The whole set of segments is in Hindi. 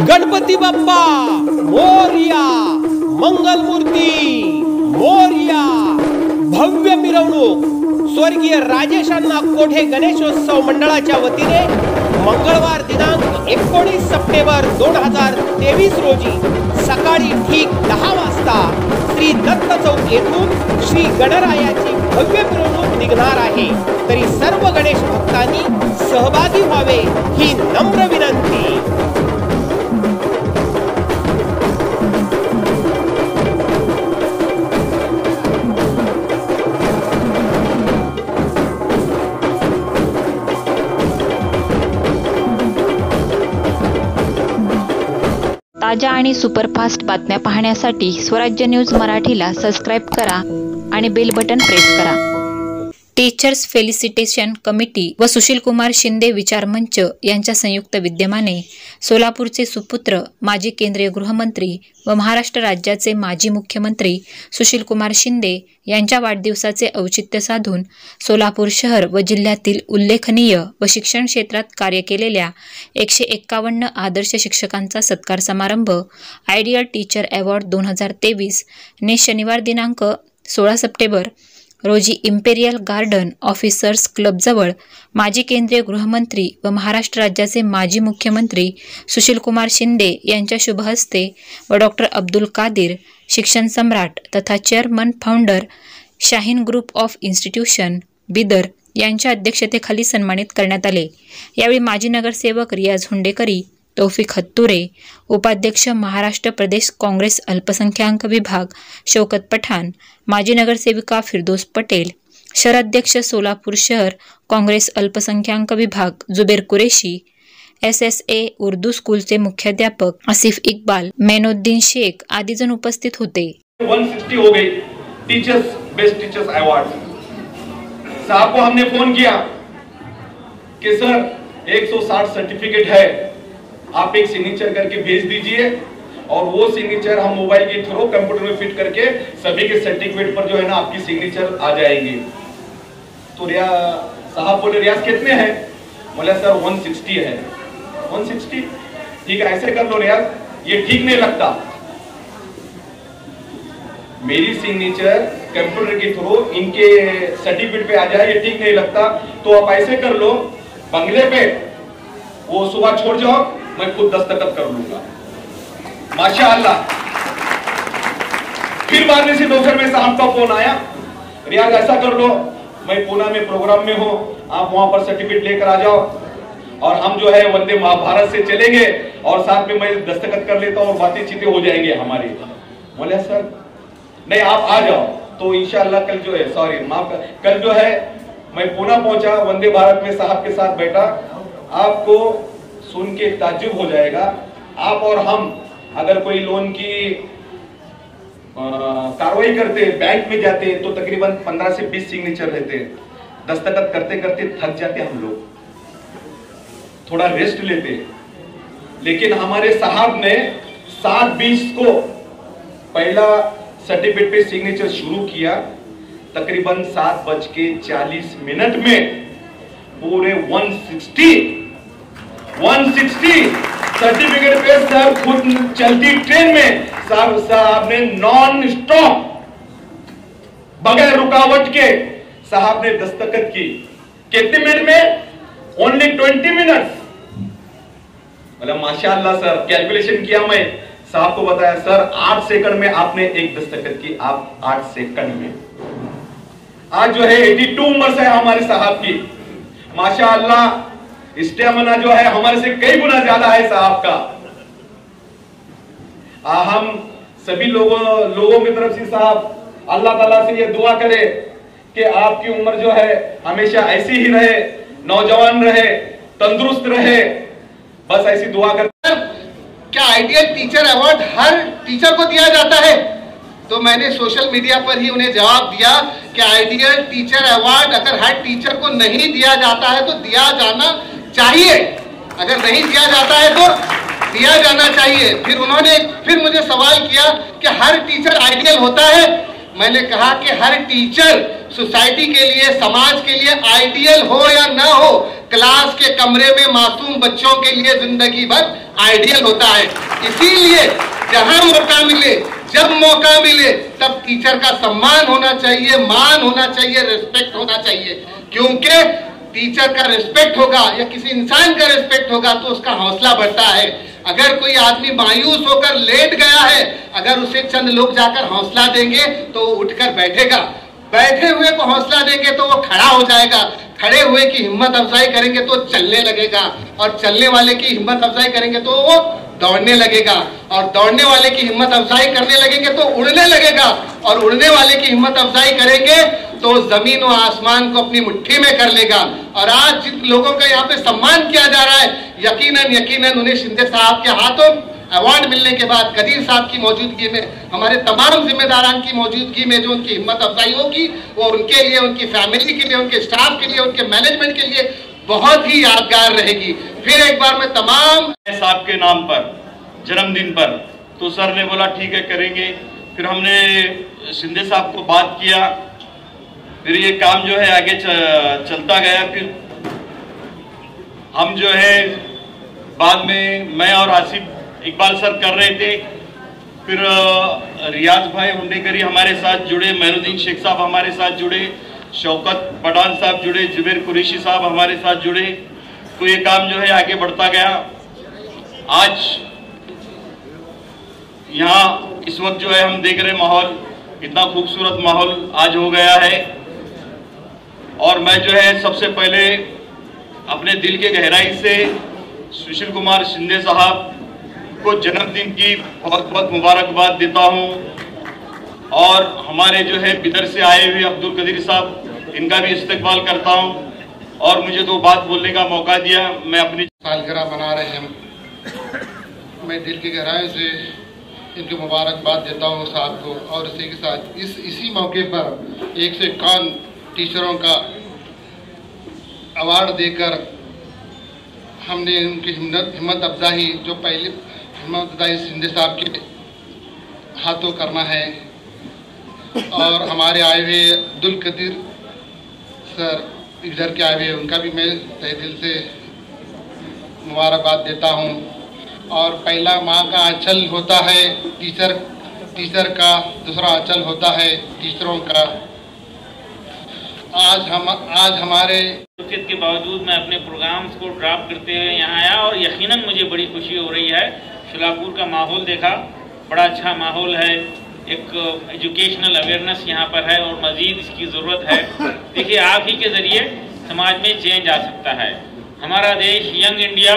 गणपती बाप्पा मोरया, मंगलमूर्ती मोरया। भव्य मिरवणूक स्वर्गीय राजेशांना कोठे गणेशोत्सव मंडळाच्या वतीने मंगळवार दिनांक 19 सप्टेंबर 2023 रोजी सकाळी ठीक 10 वाजता श्री दत्त चौक येथून श्री गणरायाची भव्य मिरवणूक निघणार आहे। तरी सर्व गणेश भक्तांनी सहभागी व्हावे ही नम्र विनंती। ताज्या आणि सुपरफास्ट बातम्या पाहण्यासाठी स्वराज्य न्यूज मराठीला सबस्क्राईब करा आणि बेल बटन प्रेस करा। टीचर्स फेलिसिटेशन कमिटी व सुशीलकुमार शिंदे विचार मंच यांच्या संयुक्त विद्यमाने सोलापूरचे सुपुत्र माजी केंद्रीय गृहमंत्री व महाराष्ट्र राज्याचे माजी मुख्यमंत्री सुशीलकुमार शिंदे यांच्या वाढदिवसाचे औचित्य साधून सोलापूर शहर व जिल्ह्यातील उल्लेखनीय व शिक्षण क्षेत्रात कार्य केलेल्या 151 आदर्श शिक्षकांचा सत्कार समारंभ आयडियल टीचर अवॉर्ड 2023 ने शनिवार दिनांक 16 सप्टेंबर रोजी इम्पेरियल गार्डन ऑफिसर्स क्लबजवळ माजी केंद्रीय गृहमंत्री व महाराष्ट्र राज्याचे माजी मुख्यमंत्री सुशीलकुमार शिंदे यांच्या शुभ हस्ते व डॉक्टर अब्दुल कादिर शिक्षण सम्राट तथा chairman founder Shaheen group of institution Bidar यांच्या अध्यक्षतेखाली सन्मानित करण्यात आले। यावेळी माजी नगरसेवक रियाज हुंडेकरी, तौफिक हत्तुरे, उपाध्यक्ष महाराष्ट्र प्रदेश काँग्रेस अल्पसंख्याक विभाग शौकत पठाण, माजी नगरसेविका फिरदौस पटेल, शहराध्यक्ष सोलापूर शहर काँग्रेस अल्पसंख्याक विभाग जुबेर कुरेशी, SSA उर्दू स्कूलचे मुख्याध्यापक आसिफ इकबाल, मैनुद्दीन शेख आदि जन उपस्थित होते। 160 हो गई टीचर्स बेस्ट टीचर्स अवार्ड। साहब को हमने फोन किया कि सर 160 सर्टिफिकेट है, आप एक सिग्नेचर करके भेज दीजिए और वो सिग्नेचर हम मोबाइल के थ्रू कंप्यूटर में फिट करके सभी के सर्टिफिकेट पर जो है ना आपकी सिग्नेचर आ जाएंगे। तो साहब बोले रियाज कितने हैं? बोला सर 160 है। 160 ठीक है, ऐसे कर लो रियाज, ये ठीक नहीं लगता। मेरी सिग्नेचर कंप्यूटर के थ्रू इनके सर्टिफिकेट पे आ जाए, ये ठीक नहीं लगता। तो आप ऐसे कर लो, बंगले पे वो सुबह छोड़ जाओ, मैं खुद दस्तखत कर लूंगा। माशाअल्लाह। फिर बाद में से दोपहर में साहब का फोन आया, रियाज ऐसा कर लो, मैं पुणे में प्रोग्राम में हूं, आप वहां पर सर्टिफिकेट लेकर आ जाओ और हम जो है वंदे महाभारत से चलेंगे और साथ में मैं दस्तखत कर लेता हूं और बातें चीतें हो जाएंगे हमारी। बोले सर नहीं आप आ जाओ। तो इंशाअल्लाह कल जो है कल जो है मैं पुणे पहुंचा, वंदे भारत में साहब के साथ बैठा। आपको सुन के ताज्जुब हो जाएगा। आप और हम अगर कोई लोन की कार्रवाई करते, बैंक में जाते तो तकरीबन 15 से 20 सिग्नेचर रहते। दस्तखत करते करते थक जाते हम लोग, थोड़ा रेस्ट लेते। लेकिन हमारे साहब ने 7:20 को पहला सर्टिफिकेट पे सिग्नेचर शुरू किया। तकरीबन 7:40 में पूरे 160 सर्टिफिकेट पे सर खुद चलती ट्रेन में साहब ने नॉन स्टॉप बगैर रुकावट के साहब ने दस्तखत की। कितने मिनट में? Only 20 minutes. मतलब माशाअल्लाह सर, कैलकुलेशन किया मैं, साहब को बताया सर 8 सेकंड में आपने एक दस्तखत की, आप 8 सेकंड में। आज जो है 82 उम्र से हमारे साहब की, माशाअल्लाह स्टेमिना जो है हमारे से कई गुना ज्यादा है साहब का। हम सभी लोगों की तरफ से साहब अल्लाह ताला से ये दुआ करे कि आपकी उम्र जो है हमेशा ऐसी ही रहे, नौजवान रहे, तंदुरुस्त रहे, बस ऐसी दुआ कर। क्या आइडियल टीचर अवार्ड हर टीचर को दिया जाता है? तो मैंने सोशल मीडिया पर ही उन्हें जवाब दिया कि आइडियल टीचर अवार्ड अगर हर टीचर को नहीं दिया जाता है तो दिया जाना चाहिए, अगर नहीं दिया जाता है तो दिया जाना चाहिए। फिर उन्होंने मुझे सवाल किया कि हर टीचर आइडियल होता है? मैंने कहा कि हर टीचर सोसाइटी के लिए, समाज के लिए आइडियल हो या ना हो, क्लास के कमरे में मासूम बच्चों के लिए जिंदगी भर आइडियल होता है। इसीलिए जहां मौका मिले, जब मौका मिले, तब टीचर का सम्मान होना चाहिए, मान होना चाहिए, रिस्पेक्ट होना चाहिए। क्योंकि टीचर का रिस्पेक्ट होगा या किसी इंसान का रिस्पेक्ट होगा तो उसका हौसला बढ़ता है। अगर कोई आदमी मायूस होकर लेट गया है, अगर उसे चंद लोग जाकर हौसला देंगे तो वो उठकर बैठेगा, बैठे हुए को हौसला देंगे तो वो खड़ा हो जाएगा, खड़े हुए की हिम्मत अफजाई करेंगे तो चलने लगेगा, और चलने वाले की हिम्मत अफजाई करेंगे तो वो दौड़ने लगेगा, और दौड़ने वाले की हिम्मत अफजाई करने लगेंगे तो उड़ने लगेगा, और उड़ने वाले की हिम्मत अफजाई करेंगे तो जमीन और आसमान को अपनी मुट्ठी में कर लेगा। और आज जिन लोगों का यहाँ पे सम्मान किया जा रहा है, यकीनन उन्हें शिंदे साहब के हाथों अवार्ड मिलने के बाद, कदीर साहब की मौजूदगी में, हमारे तमाम जिम्मेदारान की मौजूदगी में जो उनकी हिम्मत अफजाई होगी वो उनके लिए, उनकी फैमिली के लिए, उनके स्टाफ के लिए, उनके मैनेजमेंट के लिए बहुत ही यादगार रहेगी। फिर एक बार मैं तमाम साहब के नाम पर जन्मदिन पर, तो सर ने बोला ठीक है करेंगे। फिर हमने शिंदे साहब को बात किया, फिर ये काम जो है आगे चलता गया। फिर हम जो है बाद में मैं और आसिफ इकबाल सर कर रहे थे, फिर रियाज भाई हुंडेकरी हमारे साथ जुड़े, मैनुद्दीन शेख साहब हमारे साथ जुड़े, शौकत पठान साहब जुड़े, जुबैर कुरैशी साहब हमारे साथ जुड़े। तो ये काम जो है आगे बढ़ता गया। आज यहाँ इस वक्त जो है हम देख रहे माहौल, इतना खूबसूरत माहौल आज हो गया है। और मैं जो है सबसे पहले अपने दिल के गहराई से सुशील कुमार शिंदे साहब को जन्मदिन की बहुत बहुत मुबारकबाद देता हूं, और हमारे जो है बिदर से आए हुए अब्दुल कदीर साहब, इनका भी इस्तकबाल करता हूं। और मुझे दो बात बोलने का मौका दिया, मैं अपनी सालगिरह मना रहे हैं। मैं दिल की गहराई से इनकी मुबारकबाद देता हूँ साहब को, और इसी के साथ इसी मौके पर 1 से 1 टीचरों का अवार्ड देकर हमने उनकी हिम्मत अफजाई, जो पहले हिम्मत अफजाई शिंदे साहब के हाथों करना है। और हमारे आए हुए अब्दुल कदीर सर इधर के आए हुए, उनका भी मैं तहे दिल से मुबारकबाद देता हूँ। और पहला माँ का आंचल होता है टीचर का, दूसरा आंचल होता है टीचरों का। आज हमारे के बावजूद मैं अपने प्रोग्राम्स को ड्रॉप करते हुए यहाँ आया, और यकीनन मुझे बड़ी खुशी हो रही है। शुलापुर का माहौल देखा, बड़ा अच्छा माहौल है, एक एजुकेशनल अवेयरनेस यहाँ पर है, और मज़ीद इसकी ज़रूरत है। देखिए, आप ही के ज़रिए समाज में चेंज आ सकता है। हमारा देश यंग इंडिया,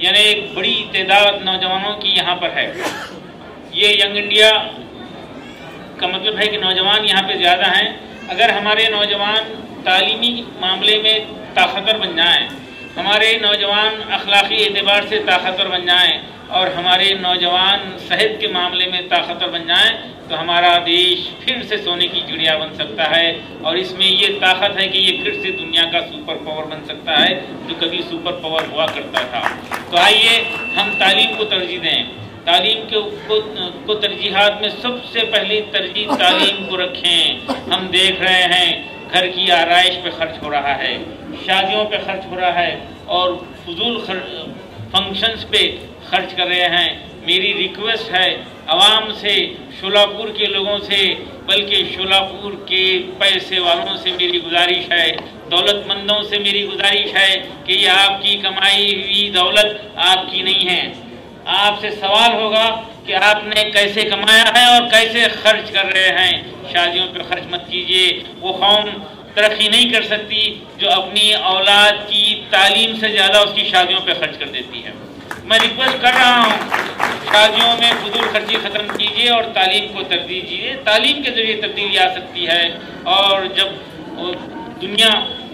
यानी एक बड़ी तादाद नौजवानों की यहाँ पर है। ये यंग इंडिया का मतलब है कि नौजवान यहाँ पे ज़्यादा हैं। अगर हमारे नौजवान तालीमी मामले में ताकतवर बन जाएँ, हमारे नौजवान अखलाकी एतबार से ताकतवर बन जाएँ, और हमारे नौजवान सेहत के मामले में ताकतवर बन जाएँ, तो हमारा देश फिर से सोने की चिड़िया बन सकता है। और इसमें ये ताकत है कि ये फिर से दुनिया का सुपर पावर बन सकता है, जो कभी सुपर पावर हुआ करता था। तो आइए हम तालीम को तरजीह दें, तालीम को तरजीहात में सबसे पहली तरजीह तालीम को रखें। हम देख रहे हैं घर की आराइश पे खर्च हो रहा है, शादियों पे खर्च हो रहा है, और फजूल फंक्शंस पे खर्च कर रहे हैं। मेरी रिक्वेस्ट है आवाम से, शोलापुर के लोगों से, बल्कि शोलापुर के पैसे वालों से मेरी गुजारिश है, दौलतमंदों से मेरी गुजारिश है कि ये आपकी कमाई हुई दौलत आपकी नहीं है। आपसे सवाल होगा कि आपने कैसे कमाया है और कैसे खर्च कर रहे हैं। शादियों पे खर्च मत कीजिए। वो कौम तरक्की नहीं कर सकती जो अपनी औलाद की तालीम से ज़्यादा उसकी शादियों पे खर्च कर देती है। मैं रिक्वेस्ट कर रहा हूँ, शादियों में फजूल खर्ची ख़त्म कीजिए और तालीम को तरजीह दीजिए। तालीम के ज़रिए तब्दीली आ सकती है। और जब दुनिया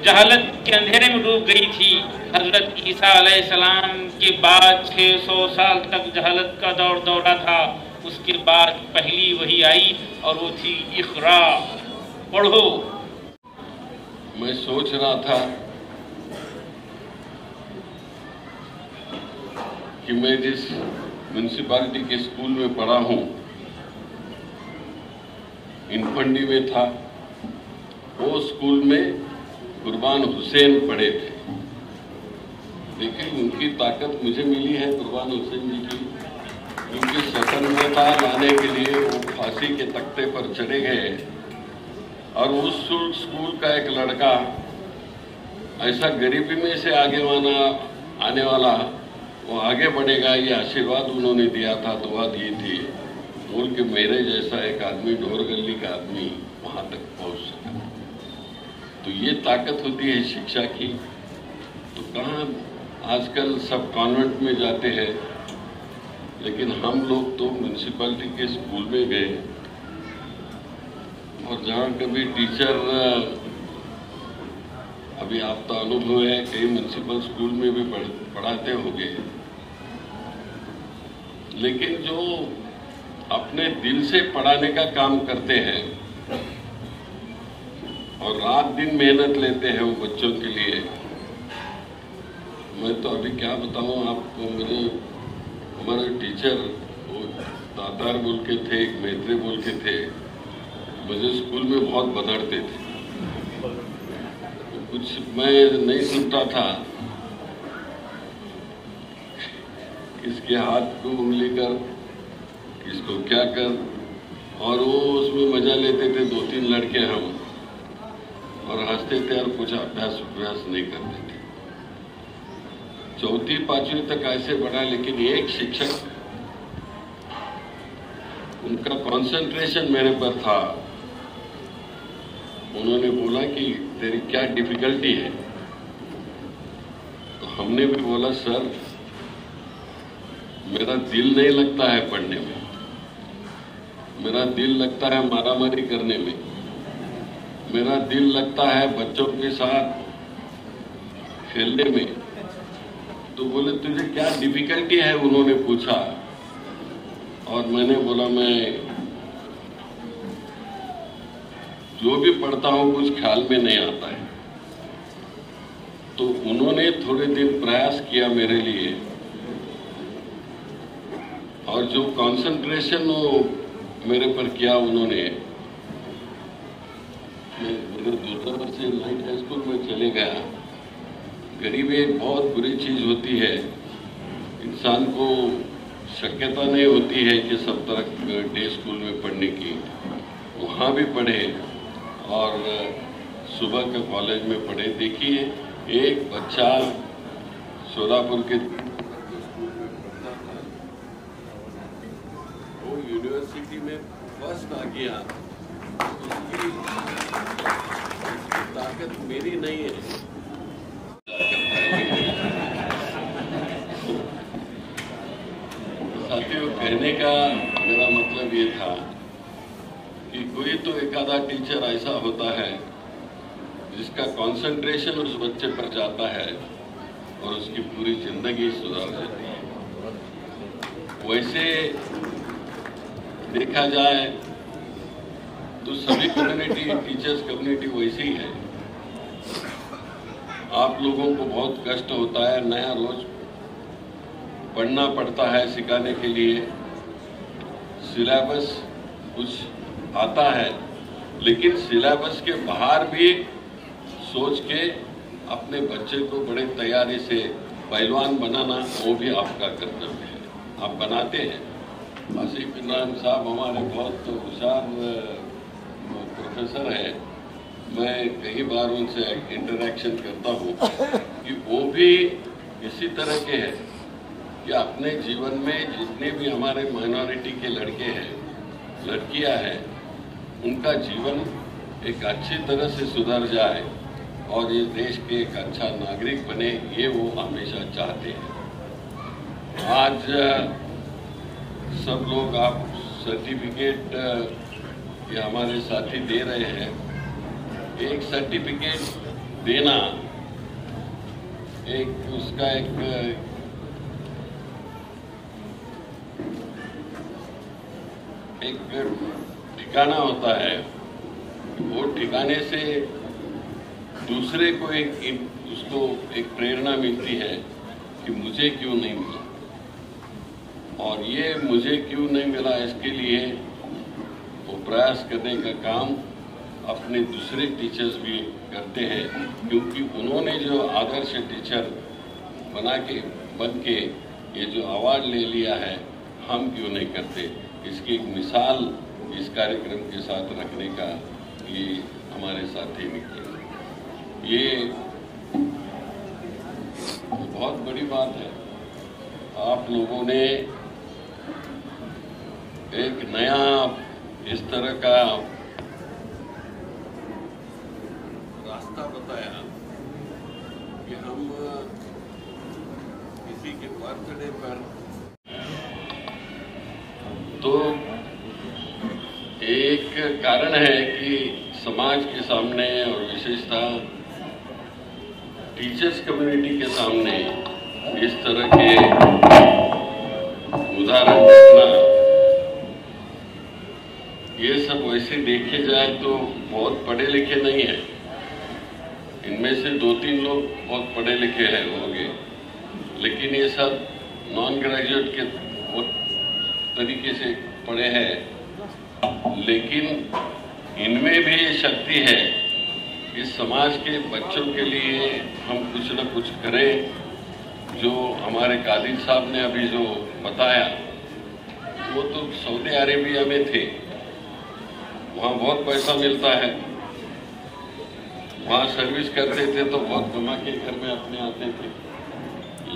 जहालत के अंधेरे में डूब गई थी, हज़रत ईसा अलैहिस्सलाम के बाद 600 साल तक जहालत का दौर दौरा था। उसके बाद पहली वही आई और वो थी इक़रा, पढ़ो। मैं सोच रहा था कि मैं जिस म्यूनसिपालिटी के स्कूल में पढ़ा हूँ, इनफंडी में था, वो स्कूल में कुर्बान हुसैन पढ़े थे। लेकिन उनकी ताकत मुझे मिली है परवान हुसैन जी की, क्योंकि स्वतंत्रता लाने के लिए वो फांसी के तख्ते पर चढ़े गए और उस स्कूल का एक लड़का ऐसा गरीबी में से आने वाला वो आगे बढ़ेगा, ये आशीर्वाद उन्होंने दिया था, दुआ दी थी, बोल के मेरे जैसा एक आदमी, ढोर गली का आदमी वहां तक पहुंच सका। तो ये ताकत होती है शिक्षा की। तो कहाँ आजकल सब कॉन्वेंट में जाते हैं, लेकिन हम लोग तो म्यूनिसिपैलिटी के स्कूल में गए और जहाँ कभी टीचर, अभी आप तो अनुभव है कई म्यूनिसिपल स्कूल में भी पढ़ाते होंगे, लेकिन जो अपने दिल से पढ़ाने का काम करते हैं और रात दिन मेहनत लेते हैं वो बच्चों के लिए, मैं तो अभी क्या बताऊं आपको। मुझे हमारे टीचर वो दातार बोल के थे, एक मैत्री बोल के थे, मुझे स्कूल में बहुत बधाड़ते थे। कुछ मैं नहीं सुनता था, किसके हाथ को उंगली कर, किसको क्या कर, और वो उसमें मजा लेते थे। 2-3 लड़के हम, और हंसते थे और कुछ अभ्यास नहीं करते थे। 4वीं 5वीं तक ऐसे बढ़ा, लेकिन एक शिक्षक, उनका कंसंट्रेशन मेरे पर था। उन्होंने बोला कि तेरी क्या डिफिकल्टी है? तो हमने भी बोला सर मेरा दिल नहीं लगता है पढ़ने में, मेरा दिल लगता है मारामारी करने में, मेरा दिल लगता है बच्चों के साथ खेलने में। तो बोले तुझे क्या डिफिकल्टी है? उन्होंने पूछा और मैंने बोला मैं जो भी पढ़ता हूं कुछ ख्याल में नहीं आता है। तो उन्होंने थोड़े दिन प्रयास किया मेरे लिए, और जो कंसंट्रेशन वो मेरे पर किया उन्होंने, मैं दूसरा से नाइट हाई स्कूल में चले गया। गरीबी एक बहुत बुरी चीज होती है, इंसान को शक्यता नहीं होती है कि सब तरह डे स्कूल में पढ़ने की। वहाँ भी पढ़े और सुबह के कॉलेज में पढ़े। देखिए एक बच्चा सोलापुर के वो यूनिवर्सिटी में फर्स्ट आ गया, उसकी ताकत मेरी नहीं है। साथियों, कहने का मेरा मतलब ये था कि कोई तो एक आधा टीचर ऐसा होता है जिसका कंसंट्रेशन उस बच्चे पर जाता है और उसकी पूरी जिंदगी सुधार जाती है। वैसे देखा जाए तो सभी कम्युनिटी, टीचर्स कम्युनिटी वैसे ही है। आप लोगों को बहुत कष्ट होता है, नया रोज पढ़ना पड़ता है सिखाने के लिए, सिलेबस कुछ आता है, लेकिन सिलेबस के बाहर भी सोच के अपने बच्चे को बड़े तैयारी से पहलवान बनाना वो भी आपका कर्तव्य है। आप बनाते हैं। आसिफ इमरान साहब हमारे बहुत होशियार प्रोफेसर हैं, मैं कई बार उनसे इंटरेक्शन करता हूँ कि वो भी इसी तरह के हैं कि अपने जीवन में जितने भी हमारे माइनॉरिटी के लड़के हैं, लड़कियां हैं, उनका जीवन एक अच्छी तरह से सुधर जाए और इस देश के एक अच्छा नागरिक बने, ये वो हमेशा चाहते हैं। आज सब लोग आप सर्टिफिकेट ये हमारे साथी दे रहे हैं। एक सर्टिफिकेट देना एक उसका एक ठिकाना होता है। वो ठिकाने से दूसरे को उसको एक प्रेरणा मिलती है कि मुझे क्यों नहीं मिला, और ये मुझे क्यों नहीं मिला इसके लिए वो प्रयास करने का काम अपने दूसरे टीचर्स भी करते हैं, क्योंकि उन्होंने जो आदर्श टीचर बन के ये जो अवार्ड ले लिया है, हम क्यों नहीं करते? इसकी एक मिसाल इस कार्यक्रम के साथ रखने का ये हमारे साथी निकले। ये बहुत बड़ी बात है। आप लोगों ने एक नया इस तरह का रास्ता बताया कि हम किसी के बर्थडे पर तो एक कारण है कि समाज के सामने और विशेषतः टीचर्स कम्युनिटी के सामने इस तरह के उदाहरण रखना, ये सब वैसे देखे जाए तो बहुत पढ़े लिखे नहीं है। इनमें से 2-3 लोग बहुत पढ़े लिखे हैं होंगे, लेकिन ये सब नॉन ग्रेजुएट के तरीके से पढ़े हैं। लेकिन इनमें भी ये शक्ति है कि समाज के बच्चों के लिए हम कुछ न कुछ करें। जो हमारे कादिर साहब ने अभी जो बताया, वो तो सऊदी अरेबिया में थे, वहाँ बहुत पैसा मिलता है, वहाँ सर्विस करते थे तो बहुत कमा के घर में अपने आते थे।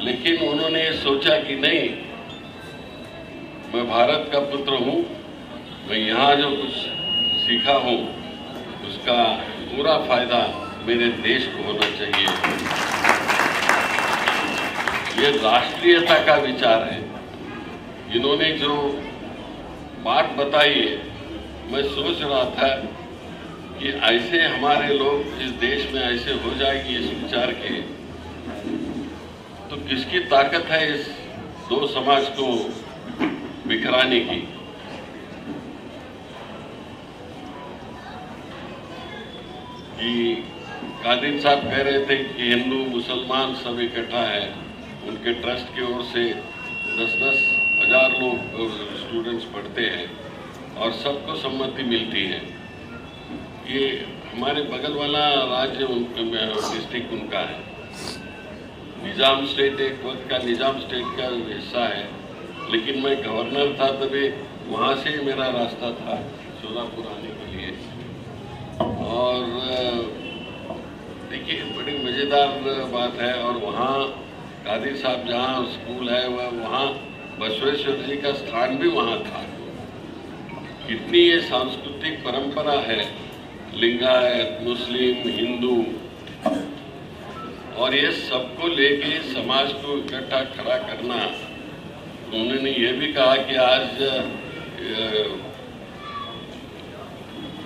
लेकिन उन्होंने ये सोचा कि नहीं, मैं भारत का पुत्र हूँ, मैं यहाँ जो कुछ सीखा हूँ उसका पूरा फायदा मेरे देश को होना चाहिए। ये राष्ट्रीयता का विचार है। इन्होंने जो बात बताई है, मैं सोच रहा था कि ऐसे हमारे लोग इस देश में ऐसे हो जाएगी इस विचार के, तो किसकी ताकत है इस दो समाज को बिखराने की? कि कादिर साहब कह रहे थे कि हिंदू मुसलमान सब इकट्ठा है, उनके ट्रस्ट की ओर से 10-10 हजार लोग स्टूडेंट्स पढ़ते हैं और सबको सम्मति मिलती है। ये हमारे बगल वाला राज्य डिस्ट्रिक्ट उनका है। निजाम स्टेट एक वक्त का निजाम स्टेट का हिस्सा है, लेकिन मैं गवर्नर था तभी वहाँ से मेरा रास्ता था सोलापुर आने के लिए। और देखिए बड़ी मज़ेदार बात है। और वहाँ कादिर साहब जहाँ स्कूल है वहाँ बसवेश्वर जी का स्थान भी वहाँ था। कितनी ये सांस्कृतिक परंपरा है, लिंगायत, मुस्लिम, हिंदू, और ये सबको लेके समाज को इकट्ठा खड़ा करना। उन्होंने ये भी कहा कि आज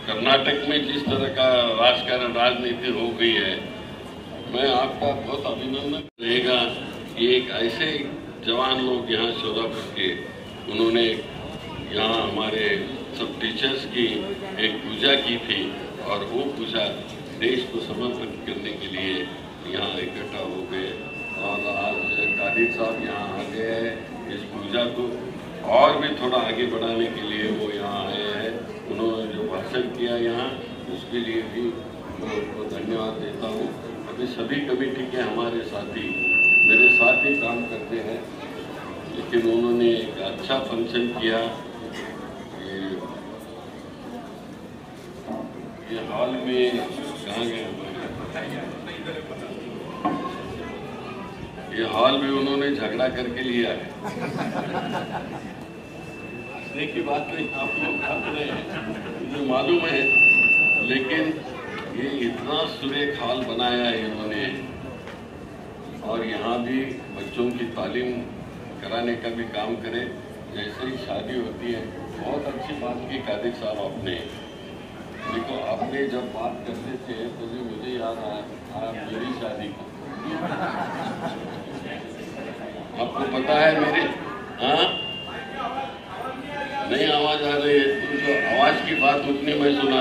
कर्नाटक में जिस तरह का राजकारण राजनीति हो गई है, मैं आपका बहुत अभिनंदन रहेगा कि एक ऐसे जवान लोग यहाँ सोलापुर के, उन्होंने यहाँ हमारे सब टीचर्स की एक पूजा की थी और वो पूजा देश को समर्पित करने के लिए यहाँ इकट्ठा हो गए। और आज कादिर साहब यहाँ आ गए हैं इस पूजा को और भी थोड़ा आगे बढ़ाने के लिए वो यहाँ आए हैं। उन्होंने जो भाषण किया यहाँ, उसके लिए भी मैं उनको धन्यवाद देता हूँ। अभी सभी कमेटी के हमारे साथी मेरे साथ ही काम करते हैं, लेकिन उन्होंने एक अच्छा फंक्शन किया। ये हॉल में कहाँ गए, ये हॉल भी उन्होंने झगड़ा करके लिया है। की बात नहीं, आप लोग हंस रहे हैं, मुझे मालूम है, लेकिन ये इतना सुरेख हॉल बनाया है इन्होंने। और यहाँ भी बच्चों की तालीम कराने का भी काम करे। जैसे ही शादी होती है, बहुत अच्छी बात की कादिर साहब आपने। देखो, आपने जब बात करते थे तो भी मुझे याद आया मेरी शादी का। आपको पता है मेरे, हाँ नहीं आवाज आ रही है, तो जो आवाज की बात उतनी मैं सुना